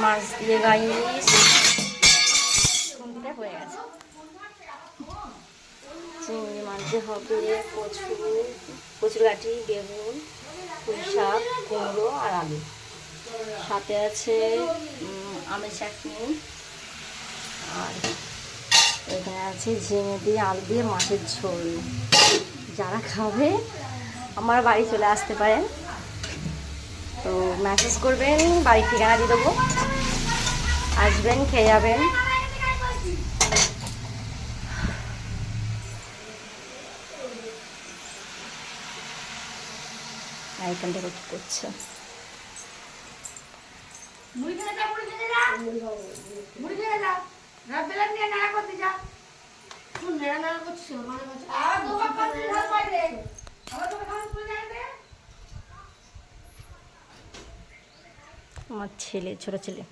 মাছ দিয়ে গাইস খুন্তিটা হয়ে গেছে। চিংড়ি মাছ দিয়ে হবে কচুর গাঠি, বেগুন, পুঁই শাক, কুমড়ো আর আলু। সাথে আছে আমের চাটনি, আর এখানে আছে ঝিঙে দিয়ে আলু দিয়ে মাছের ঝোল। যারা খাবে আমার বাড়ি চলে আসতে পারেন, তো মেসেজ করবেন, বাড়ির ঠিকানা দিয়ে দেবো, আসবেন, খেয়ে যাবেন। এখান থেকে কি করছে? আমার ছেলে, ছোট ছেলে।